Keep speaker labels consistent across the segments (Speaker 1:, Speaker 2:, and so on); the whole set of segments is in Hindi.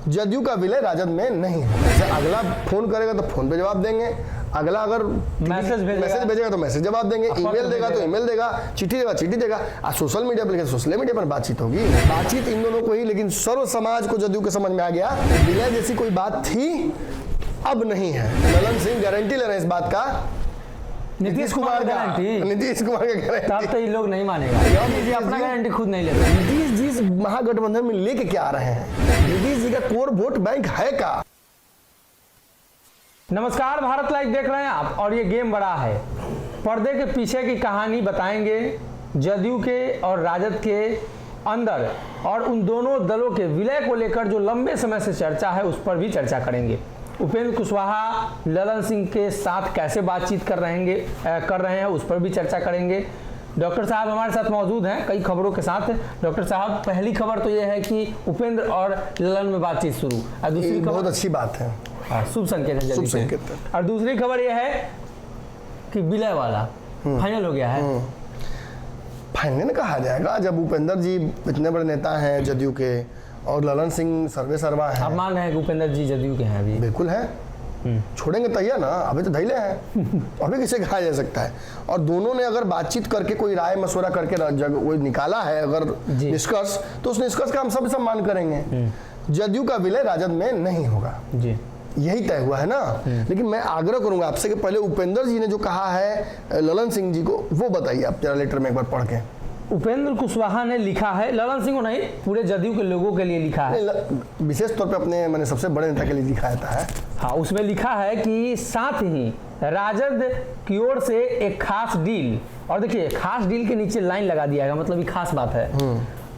Speaker 1: जदयू का विलय राजद में नहीं है। अगला फोन करेगा तो फोन पे जवाब देंगे, अगला अगर मैसेज भेजेगा तो मैसेज जवाब देंगे, ईमेल देगा तो ईमेल देगा, चिट्ठी देगा चिट्ठी देगा, आज सोशल मीडिया पर सोशल मीडिया पर बातचीत होगी। बातचीत इन दोनों को ही, लेकिन सर्व समाज को जदयू के समझ में आ गया विलय जैसी कोई बात थी अब नहीं है। ललन सिंह गारंटी ले रहे हैं इस बात का, नीतीश कुमार का गारंटी,
Speaker 2: तब तो ये लोग नहीं मानेगा, अपना गारंटी खुद नहीं लेते।
Speaker 1: नीतीश जी इस महागठबंधन में लेके क्या आ रहे हैं? नीतीश जी का कोर वोट बैंक है का?
Speaker 2: नमस्कार, भारत लाइव देख रहे हैं आप और ये गेम बड़ा है। पर्दे के पीछे की कहानी बताएंगे जदयू के और राजद के अंदर, और उन दोनों दलों के विलय को लेकर जो लंबे समय से चर्चा है उस पर भी चर्चा करेंगे। उपेंद्र कुशवाहा ललन सिंह के साथ कैसे बातचीत कर रहे हैं उस पर भी चर्चा करेंगे। डॉक्टर साहब हमारे साथ मौजूद हैं कई खबरों के साथ। डॉक्टर साहब, पहली खबर तो यह है कि उपेंद्र और ललन में बातचीत शुरू, और दूसरी खबर
Speaker 1: बहुत अच्छी बात है,
Speaker 2: शुभ संकेत है,
Speaker 1: शुभ संकेत है।
Speaker 2: और दूसरी खबर यह है कि विलय वाला फाइनल हो गया है।
Speaker 1: फाइनल कहा जाएगा जब उपेंद्र जी इतने बड़े नेता हैं जदयू के और ललन सिंह सर्वे सर्वा है।
Speaker 2: आप मान रहे हैं कि उपेंद्र जी जदयू के हैं? अभी
Speaker 1: बिल्कुल है, छोड़ेंगे तैया ना, अभी तो धैले हैं, अभी किसे कहा जा सकता है। और दोनों ने अगर बातचीत करके कोई राय मशवरा करके वो निकाला है अगर निष्कर्ष, तो उस निष्कर्ष का हम सब सम्मान करेंगे। जदयू का विलय राजद में नहीं होगा जी, यही तय हुआ है ना। लेकिन मैं आग्रह करूंगा आपसे कि पहले उपेंद्र जी ने जो कहा है ललन सिंह जी को वो बताइए आप जरा लेटर में एक बार पढ़ के।
Speaker 2: उपेंद्र कुशवाहा ने लिखा है, ललन सिंह को नहीं, पूरे जदयू के लोगों के लिए लिखा है,
Speaker 1: विशेष तौर पे अपने मैंने सबसे बड़े नेता के लिए लिखा है।
Speaker 2: हाँ, उसमें लिखा है कि साथ ही राजद की ओर से एक खास डील, और देखिए खास डील के नीचे लाइन लगा दिया है, मतलब ये खास बात है।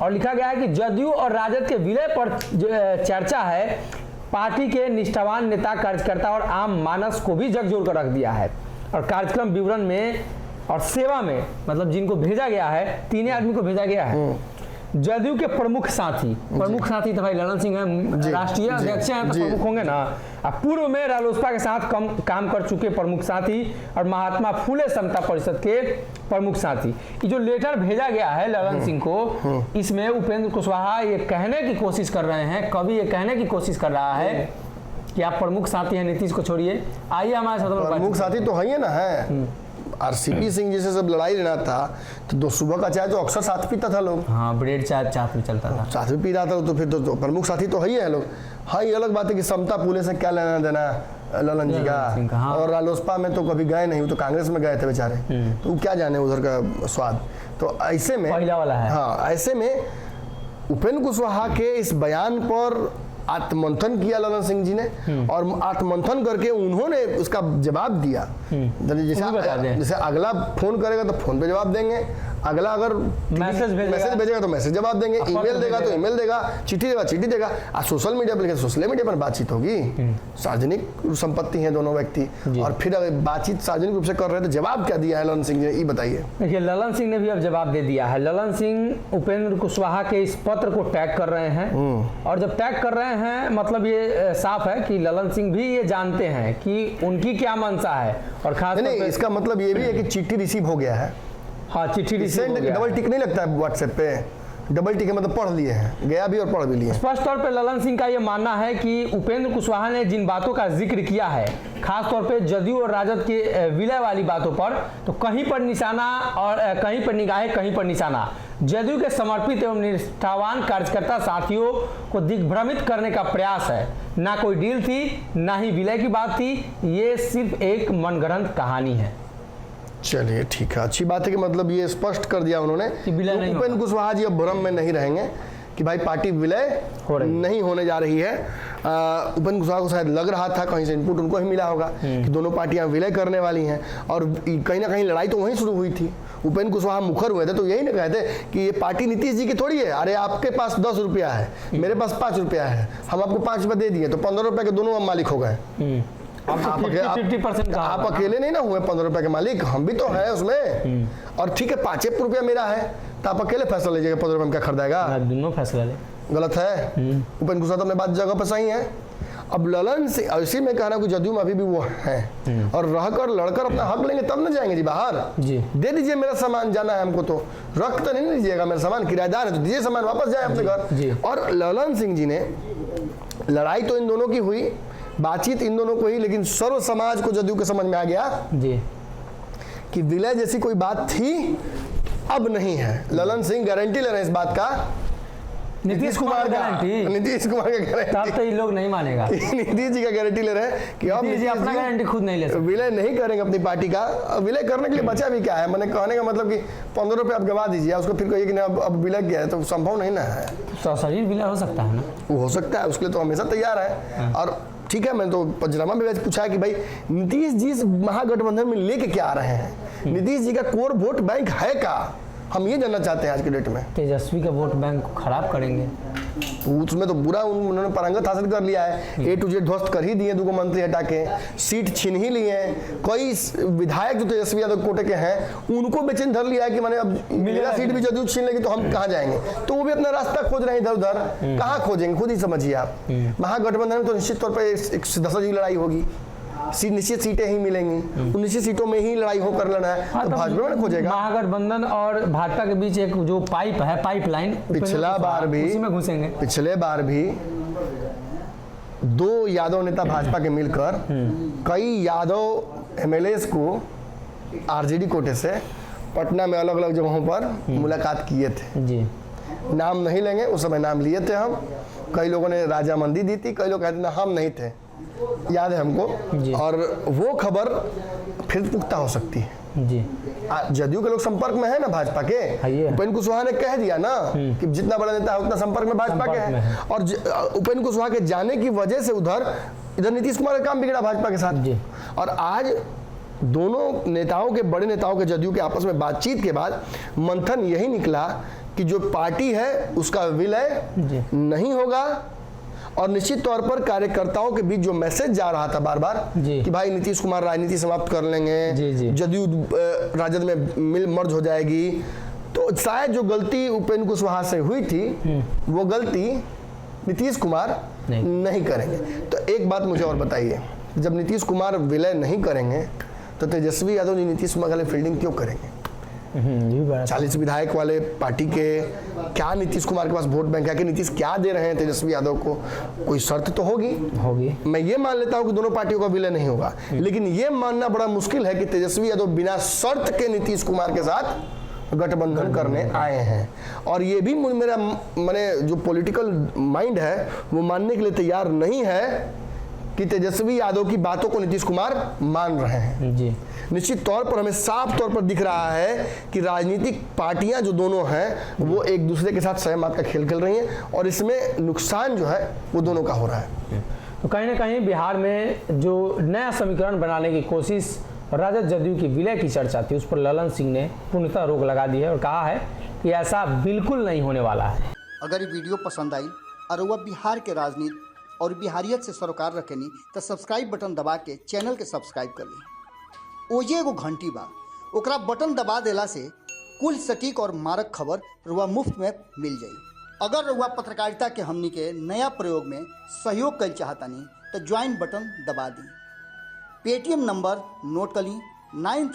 Speaker 2: और लिखा गया है कि जदयू और राजद के विलय पर चर्चा है, पार्टी के निष्ठावान नेता, कार्यकर्ता और आम मानस को भी झकझोर कर रख दिया है। और कार्यक्रम विवरण में और सेवा में, मतलब जिनको भेजा गया है, तीन आदमी को भेजा गया है। जदयू के प्रमुख साथी तो भाई ललन सिंह हैं, राष्ट्रीय अध्यक्ष हैं तो प्रमुख होंगे ना। पूर्व में रालोसपा के साथ काम कर चुके प्रमुख साथी और महात्मा फुले समता परिषद के प्रमुख साथी। ये जो लेटर भेजा गया है ललन सिंह को, इसमें उपेंद्र कुशवाहा ये कहने की कोशिश कर रहे हैं, कभी ये कहने की कोशिश कर रहा है कि आप प्रमुख साथी हैं, नीतीश को छोड़िए, आइए हमारे साथ।
Speaker 1: प्रमुख साथी तो है ना, है आरसीपी सिंह जैसे सब लड़ाई लेना था तो दो सुबह का चाय तो अक्सर साथ पीता था लोग।
Speaker 2: हाँ, ब्रेड चाय पे चलता था,
Speaker 1: साथ में पी रहा था, तो फिर तो प्रमुख साथी तो है लोग। हाँ, ये अलग बात है कि समता पुले से क्या लेना देना ललन जी का। हाँ। और रालोसपा में तो कभी गए नहीं, तो कांग्रेस में गए थे बेचारे, तो क्या जाने उधर का स्वाद। तो ऐसे में
Speaker 2: पहला वाला है।
Speaker 1: हाँ, ऐसे में उपेंद्र कुशवाहा के इस बयान पर आत्ममंथन किया ललन सिंह जी ने, और आत्ममंथन करके उन्होंने उसका जवाब दिया। जैसे अगला फोन करेगा तो फोन पे जवाब देंगे, अगला अगर मैसेज भेजेगा तो मैसेज जवाब देंगे, ईमेल देगा तो ईमेल देगा, चिट्ठी देगा चिट्ठी देगा, आज सोशल मीडिया पर सोशल मीडिया पर बातचीत होगी। सार्वजनिक संपत्ति है दोनों व्यक्ति, और फिर अगर बातचीत सार्वजनिक रूप से कर रहे हैं तो जवाब क्या दिया है ललन सिंह ने, ये बताइए।
Speaker 2: देखिए, ललन सिंह ने भी अब जवाब दे दिया है। ललन सिंह उपेंद्र कुशवाहा के इस पत्र को टैग कर रहे हैं, और जब टैग कर रहे हैं मतलब ये साफ है कि ललन सिंह भी ये जानते हैं कि उनकी क्या मंशा है। और खास
Speaker 1: नहीं, इसका मतलब ये भी है कि चिट्ठी रिसीव हो गया है।
Speaker 2: हाँ, चिट्ठी रिसीव हो गया।
Speaker 1: डबल टिक नहीं लगता है व्हाट्सएप पे, डबल टिक मतलब पढ़ लिए हैं, गया भी और पढ़ भी लिए।
Speaker 2: स्पष्ट तौर पे ललन सिंह का ये मानना है कि उपेंद्र कुशवाहा ने जिन बातों का जिक्र किया है, खास तौर पे जदयू और राजद के विलय वाली बातों पर, तो कहीं पर निशाना और कहीं पर निगाहें, कहीं पर निशाना जदयू के समर्पित एवं निष्ठावान कार्यकर्ता साथियों को दिग्भ्रमित करने का प्रयास है। ना कोई डील थी, ना ही विलय की बात थी, ये सिर्फ एक मनगढ़ंत कहानी है।
Speaker 1: चलिए ठीक है, अच्छी बात है कि मतलब ये स्पष्ट कर दिया उन्होंने कि उपेंद्र कुशवाहा जी अब भ्रम में नहीं रहेंगे कि भाई पार्टी विलय नहीं होने जा रही है। उपेंद्र कुशवाहा को शायद लग रहा था, कहीं से इनपुट उनको ही मिला होगा कि दोनों पार्टियां विलय करने वाली हैं, और कहीं ना कहीं लड़ाई तो वहीं शुरू हुई थी। उपेंद्र कुशवाहा मुखर हुए थे तो यही ना कहते कि ये पार्टी नीतीश जी की थोड़ी है, अरे आपके पास 10 रुपया है, मेरे पास 5 रुपया है, हम आपको 5 रुपये दे दिए तो 15 रुपये के दोनों हम मालिक हो गए। आप अकेले नहीं ना हुए 15 रुपए के मालिक, हम भी तो है उसमें। और ठीक है, 5 रुपया मेरा है तो आप अकेले फैसला लीजिएगा, 15 रुपए में क्या खरीदेगा,
Speaker 2: दोनों फैसला ले।
Speaker 1: गलत है। उपेंद्र कुशवाहा अपने बात जगह पर सही है। अब ललन सिंह इसी में कहना कि जदयू में अभी भी वो हैं, और रहकर लड़कर अपना हक लेंगे तब न जाएंगे जी बाहर। जी दे दीजिए मेरा सामान, जाना है हमको तो रख तो नहीं लीजिएगा, मेरा सामान किराएदार है तो दीजिए सामान, वापस जाए अपने घर। और ललन सिंह जी ने लड़ाई तो इन दोनों की हुई, बातचीत इन दोनों को ही, लेकिन सर्व समाज को जदयू के समझ में आ गया
Speaker 2: जी
Speaker 1: कि विलय जैसी कोई बात थी अब नहीं है। ललन सिंह गारंटी ले रहे हैं इस बात का, नीतीश कुमार का गारंटी,
Speaker 2: तब तो ये लोग नहीं मानेगा।
Speaker 1: नीतीश जी का गारंटी ले रहे हैं कि अब
Speaker 2: जी अपना गारंटी खुद नहीं ले सकते,
Speaker 1: विलय नहीं करेंगे अपनी पार्टी का। विलय करने के लिए बचा भी क्या है, मैंने कहने का मतलब कि 15 रुपये आप गवा दीजिए, उसको फिर कहिए कि अब विलय गया है, तो संभव नहीं ना है।
Speaker 2: तो शरीर विलय हो सकता है ना,
Speaker 1: वो हो सकता है, उसके लिए तो हमेशा तैयार है। और ठीक है, मैंने तो पंचनामा में पूछा है कि भाई नीतीश जी इस महागठबंधन में लेके क्या आ रहे हैं, नीतीश जी का कोर वोट बैंक है क्या, हम ये जानना चाहते हैं आज के डेट में।
Speaker 2: तेजस्वी का वोट बैंक को खराब करेंगे,
Speaker 1: उसमें तो बुरा उन्होंने पारंगत हासिल कर लिया है, A to Z ध्वस्त कर ही दिए, 2 मंत्री हटा के सीट छीन ही लिए हैं। कई विधायक जो तेजस्वी यादव कोटे के हैं उनको बेचैन धर लिया है कि मैंने अब मेरा सीट भी जदयू छीन लेगी तो हम कहाँ जाएंगे, तो वो भी अपना रास्ता खोज रहे हैं इधर उधर, कहाँ खोजेंगे खुद ही समझिए आप। महागठबंधन में तो निश्चित तौर पर एक सीधा जी लड़ाई होगी, निश्चित सीटें ही मिलेंगी, 19 सीटों में ही लड़ाई हो कर लेना है, तो भाजपा में खोजेगा।
Speaker 2: महागठबंधन और भाजपा के बीच एक जो पाइप है, पाइपलाइन,
Speaker 1: पिछला बार भी
Speaker 2: उसी में घुसेंगे।
Speaker 1: पिछले बार भी 2 यादव नेता भाजपा के मिलकर कई यादव MLAs को RJD कोटे से पटना में अलग अलग जगहों पर मुलाकात किए थे
Speaker 2: जी,
Speaker 1: नाम नहीं लेंगे, उस समय नाम लिए थे हम। कई लोगों ने राजामंदी दी थी, कई लोग कहते हैं हम नहीं थे, याद है हमको। और वो खबर फिर पुख्ता हो सकती है
Speaker 2: जी।
Speaker 1: जदयू के लोग संपर्क में है ना भाजपा के, उपेंद्र कुशवाहा ने कह दिया ना कि जितना बड़ा नेता है उतना संपर्क में भाजपा के है, और उपेंद्र कुशवाहा के जाने की वजह से इधर नीतीश कुमार का काम बिगड़ा भाजपा के साथ जी। और आज दोनों नेताओं के, बड़े नेताओं के, जदयू के आपस में बातचीत के बाद मंथन यही निकला कि जो पार्टी है उसका विलय नहीं होगा, और निश्चित तौर पर कार्यकर्ताओं के बीच जो मैसेज जा रहा था बार बार कि भाई नीतीश कुमार राजनीति समाप्त कर लेंगे, जदयू राजद में मर्ज हो जाएगी, तो शायद जो गलती उपेंद्र कुशवाहा से हुई थी वो गलती नीतीश कुमार नहीं करेंगे। तो एक बात मुझे और बताइए, जब नीतीश कुमार विलय नहीं करेंगे तो तेजस्वी यादव जी नीतीश कुमार वाले फील्डिंग क्यों करेंगे? 40 विधायक वाले पार्टी के क्या नीतीश कुमार के पास वोट बैंक है कि नीतीश क्या दे रहे हैं तेजस्वी यादव को? कोई शर्त तो होगी। मैं ये मान लेता हूं कि दोनों पार्टियों का विलय नहीं होगा, लेकिन ये मानना बड़ा मुश्किल है कि तेजस्वी यादव बिना शर्त के नीतीश कुमार के साथ गठबंधन करने आए हैं। और ये भी मेरा मैंने जो पॉलिटिकल माइंड है वो मानने के लिए तैयार नहीं है कि तेजस्वी यादव की बातों को नीतीश कुमार मान रहे हैं जी। निश्चित तौर पर हमें साफ तौर पर दिख रहा है कि राजनीतिक पार्टियां जो दोनों हैं वो एक दूसरे के साथ सहमत का खेल खेल रही हैं, और इसमें नुकसान जो है वो दोनों का हो रहा है।
Speaker 2: तो कहीं ना कहीं बिहार में जो नया समीकरण बनाने की कोशिश राजद जदयू की विलय की चर्चा थी, उस पर ललन सिंह ने पूर्णतः रोक लगा दी है और कहा है कि ऐसा बिल्कुल नहीं होने वाला है।
Speaker 3: अगर ये वीडियो पसंद आई और वह बिहार के राजनीति और बिहारियत से सरोकार रखेनी तो सब्सक्राइब बटन दबा के चैनल के सब्सक्राइब कर ली। ओजे एगो घंटी बा, ओकरा बटन दबा देला से कुल सटीक और मारक खबर रुआ मुफ्त में मिल जाई। अगर रुआ पत्रकारिता के हमनी के नया प्रयोग में सहयोग कर चाहतानी तो ज्वाइन बटन दबा दी। पेटीएम नंबर नोट कर ली 93